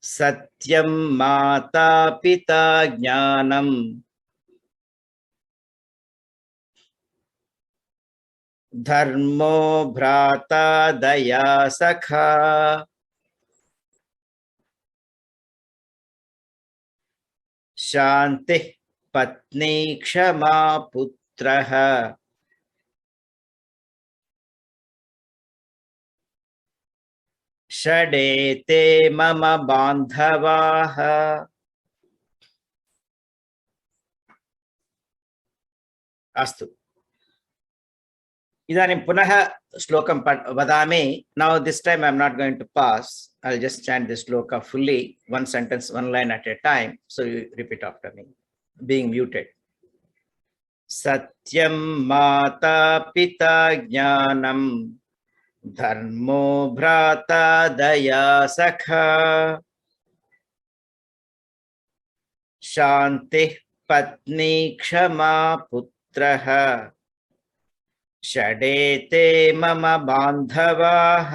Satyam mata pita jnanam dharmo bhrata daya sakha shanti patni kshama putraha षडेते मम बान्धवाः अस्तु इदानीं पुनः श्लोकं वदामि now this time I am not going to pause. I'll just chant this shloka fully, one sentence, one line at a time, so you repeat after me being muted. Satyam mata pita jnanam dharmo bhrata daya sakha shanti patni kshama putraha षडेते मम बान्धवाः.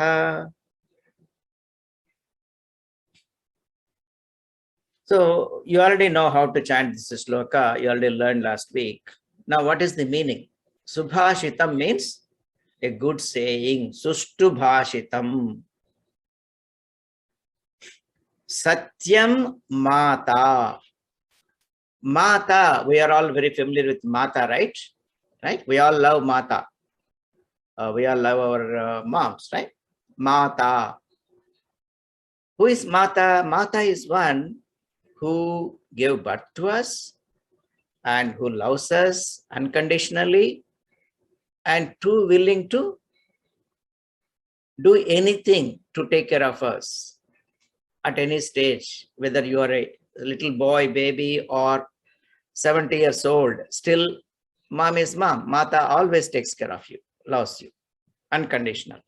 So you already know how to chant this shloka. You already learned last week. Now what is the meaning? Subhashitam means a good saying. Sushtu bhashitam. Satyam mata. Mata, we are all very familiar with mata, right? Right? We all love mata. We all love our moms, right? Mata. Who is Mata? Mata is one who gave birth to us and who loves us unconditionally and too willing to do anything to take care of us at any stage, whether you are a little boy, baby, or 70 years old, still mom is mom. Mata always takes care of you, loves you, unconditional.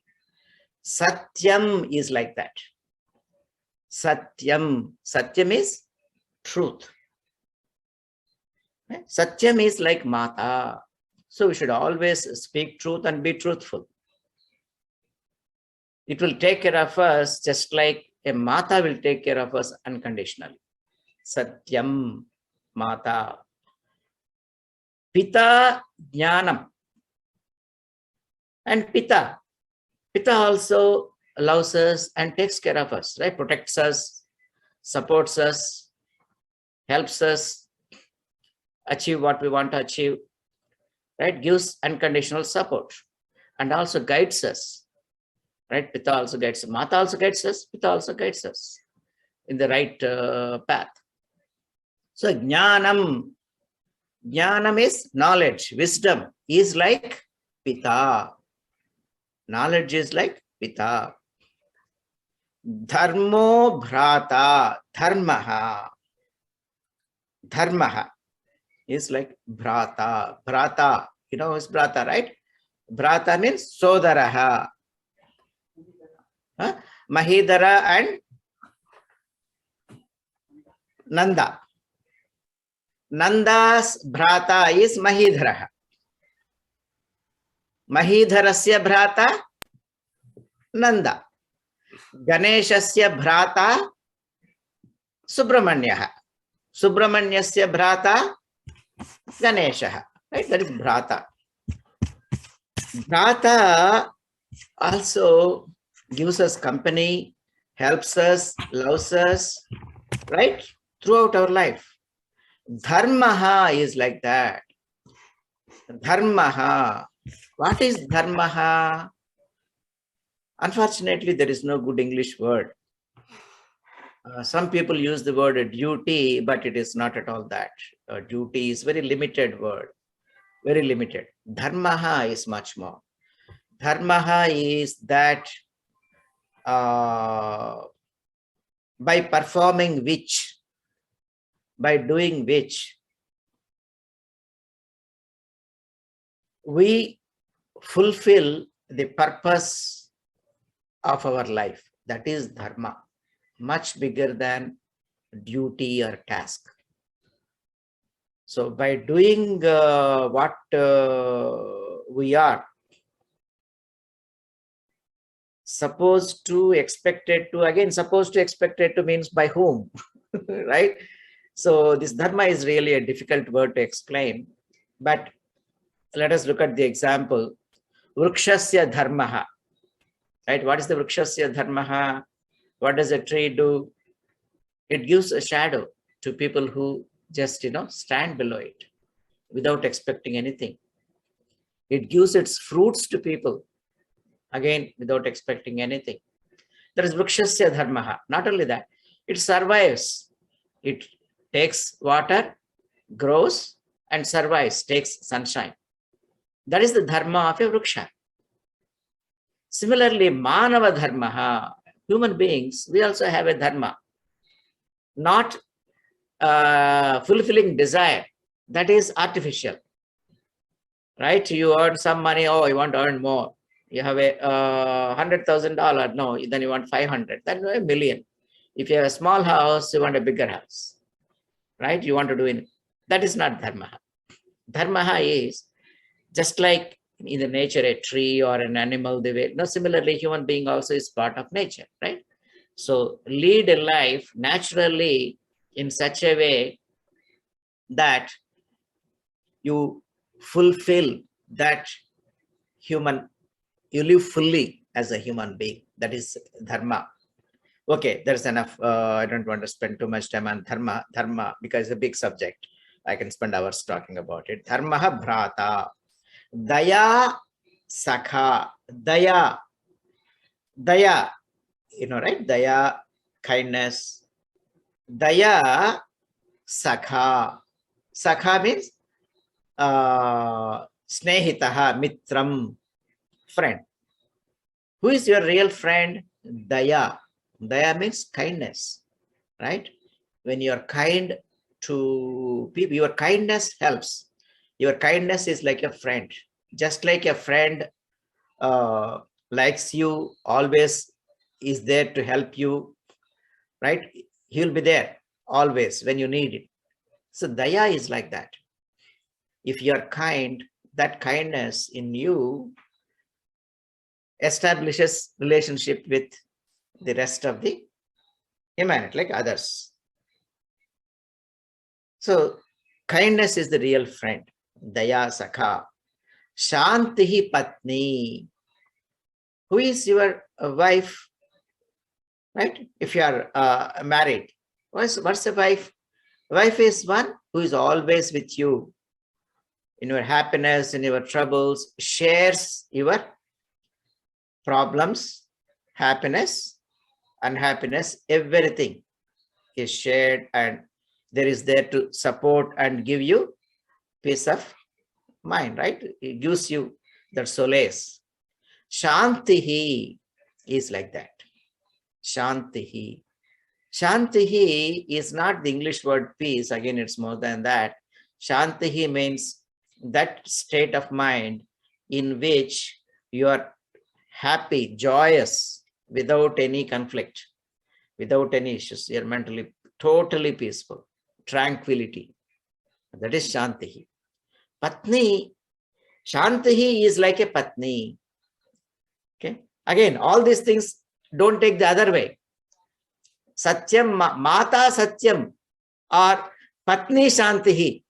Satyam is like that. Satyam. Satyam is truth. Satyam is like Mata. So we should always speak truth and be truthful. It will take care of us just like a Mata will take care of us unconditionally. Satyam Mata. Pita Jnanam. And Pita. Pita also loves us and takes care of us, right? Protects us, supports us, helps us achieve what we want to achieve, right? Gives unconditional support and also guides us, right? Pita also guides us. Mata also guides us. Pita also guides us in the right path. So Jnanam. Jnanam is knowledge. Wisdom is like Pita. Knowledge is like Pita. Dharmo bhrata. Dharmaha. Dharmaha is like bhrata. Bhrata. You know what's bhrata, right? Bhrata means sodaraha. Mahidara and Nanda. Nanda's bhrata is Mahidhara. Mahidharasya bhrata Nanda. Ganeshasya bhrata Subramanyah. Subramanyasya bhrata Ganesha. Right? That is bhrata. Bhrata also gives us company, helps us, loves us, right? Throughout our life. Dharmaha is like that. Dharmaha. What is dharmaha? Unfortunately, there is no good English word. Some people use the word duty, but it is not at all that. Duty is very limited word. Very limited. Dharmaha is much more. Dharmaha is that by performing which, by doing which, we fulfill the purpose of our life. That is dharma, much bigger than duty or task. So by doing what we are, supposed to, expected to, again, supposed to, expected to means by whom, right? So this dharma is really a difficult word to explain, but let us look at the example. Vrukshasya dharmaha, right? What is the vrukshasya dharmaha? What does a tree do? It gives a shadow to people who just, stand below it without expecting anything. It gives its fruits to people, again, without expecting anything. That is vrukshasya dharmaha. Not only that, it survives. It takes water, grows, and survives, takes sunshine. That is the dharma of a vruksha. Similarly, manava dharmaha, human beings, we also have a dharma. Not fulfilling desire, that is artificial, right? You earn some money, oh, you want to earn more. You have a $100,000, no, then you want 500, then $1 million. If you have a small house, you want a bigger house, right? You want to do it. That is not dharma. Dharma is just like in the nature, a tree or an animal, the way. No, similarly, human being also is part of nature, right? So lead a life naturally in such a way that you fulfill that human, you live fully as a human being. That is dharma. Okay, there's enough. I don't want to spend too much time on dharma because it's a big subject. I can spend hours talking about it. Dharma bhrata, daya sakha, daya, right? Daya, kindness. Daya sakha. Sakha means snehitaha, mitram, friend. Who is your real friend? Daya. Daya means kindness, right? When you are kind to people, your kindness helps. Your kindness is like a friend. Just like a friend likes you, always is there to help you, right? He'll be there always when you need it. So daya is like that. If you're kind, that kindness in you establishes relationship with the rest of the humanity, like others. So kindness is the real friend. Daya sakha. Shantihi patni. Who is your wife? Right? If you are married, what's a wife? Wife is one who is always with you in your happiness, in your troubles, shares your problems, happiness, unhappiness, everything is shared, and there is there to support and give you peace of mind, right? It gives you that solace. Shantihi is like that. Shantihi. Shantihi is not the English word peace. Again, it's more than that. Shantihi means that state of mind in which you are happy, joyous, without any conflict, without any issues. You're mentally totally peaceful, tranquility. That is Shantihi. Patni, Shantihi is like a Patni. Okay. Again, all these things don't take the other way. Satyam, Mata Satyam or Patni Shantihi.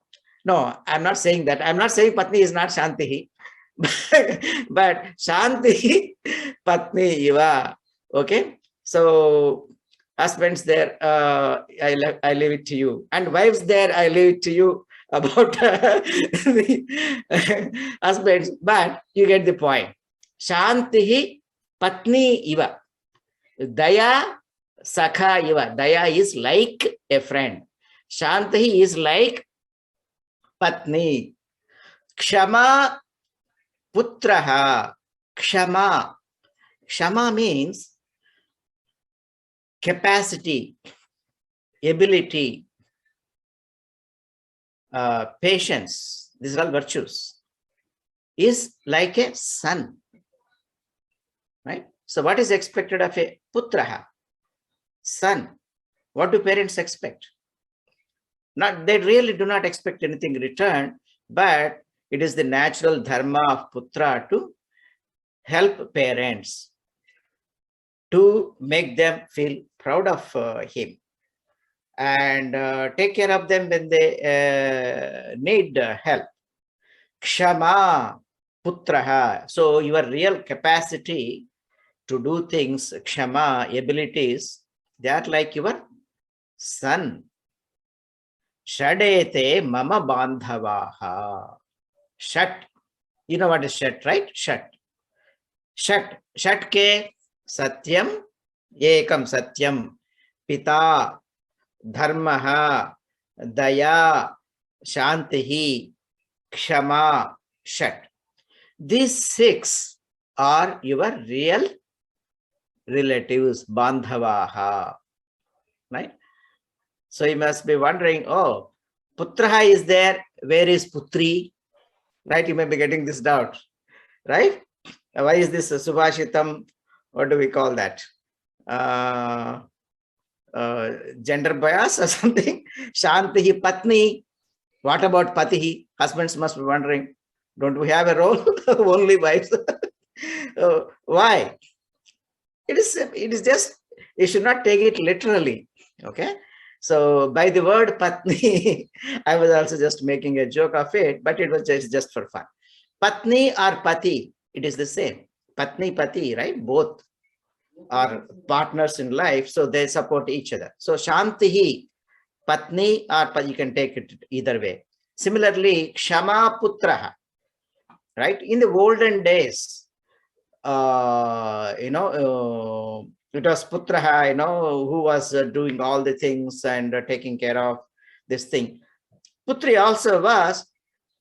No, I'm not saying that. I'm not saying Patni is not Shantihi. But Shantihi Patni Iva. Okay. So husbands there, I leave it to you. And wives there, I leave it to you about the husbands. But you get the point. Shantihi Patni Iva. Daya Sakha Iva. Daya is like a friend. Shantihi is like Patni. Kshama Putraha. Kshama. Kshama means capacity, ability, patience. These are all virtues. Is like a son. Right? So what is expected of a putraha? Son. What do parents expect? They really do not expect anything in return, but it is the natural dharma of putra to help parents. to make them feel proud of him, and take care of them when they need help. Kshama putraha. So your real capacity to do things, kshama, abilities, they are like your son. Shadete mama bandhavaha. Shat. You know what is shat, right? Shat. Shat. Shat ke satyam, ekam satyam, pita, dharmaha, daya, shantihi, kshama, shat. These six are your real relatives, bandhavaha, right? So you must be wondering, oh, putraha is there, where is putri? Right? You may be getting this doubt, right? Why is this subhashitam? What do we call that? Gender bias or something? Shantihi patni. What about patihi? Husbands must be wondering, don't we have a role? Only wives. Why? It is just, you should not take it literally. Okay. So by the word patni, I was also just making a joke of it, but it was just for fun. Patni or pati, it is the same. Patni, pati, right? Both are partners in life, so they support each other. So shantihi, patni or you can take it either way. Similarly, kshama putraha, right? In the olden days, it was putraha, who was doing all the things and taking care of this thing. Putri also was,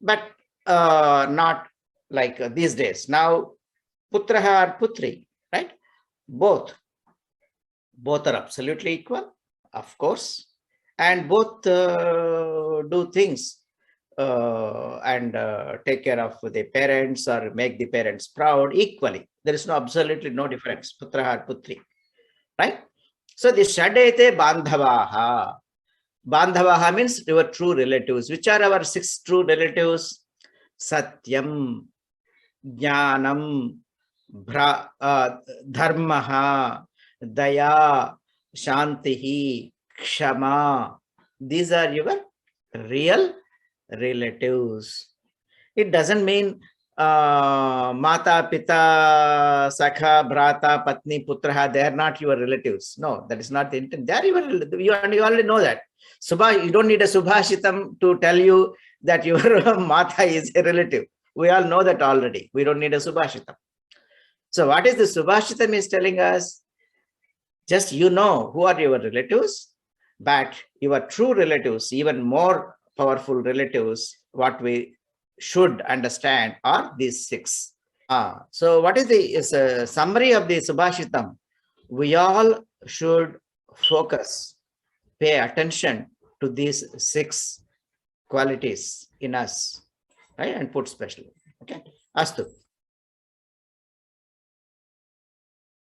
but not like these days. Now, putraha or putri, right? Both are absolutely equal, of course, and both do things and take care of the parents or make the parents proud equally. There is absolutely no difference, putraha or putri, right? So the shadete bandhavaha. Bandhavaha means your true relatives. Which are our six true relatives? Satyam, Jnanam, Dharmaha, Daya, Shantihi, Kshama. These are your real relatives. It doesn't mean Mata, Pita, Sakha, Bhrata, Patni, Putraha, they are not your relatives. No, that is not the intent. They are your relatives. You already know that. You don't need a Subhashitam to tell you that your Mata is a relative. We all know that already. We don't need a Subhashitam. So what is the Subhashitam is telling us? Just who are your relatives, but your true relatives, even more powerful relatives, what we should understand are these six. So what is the summary of the Subhashitam? We all should focus, pay attention to these six qualities in us, right? And put specially. Okay. Astu.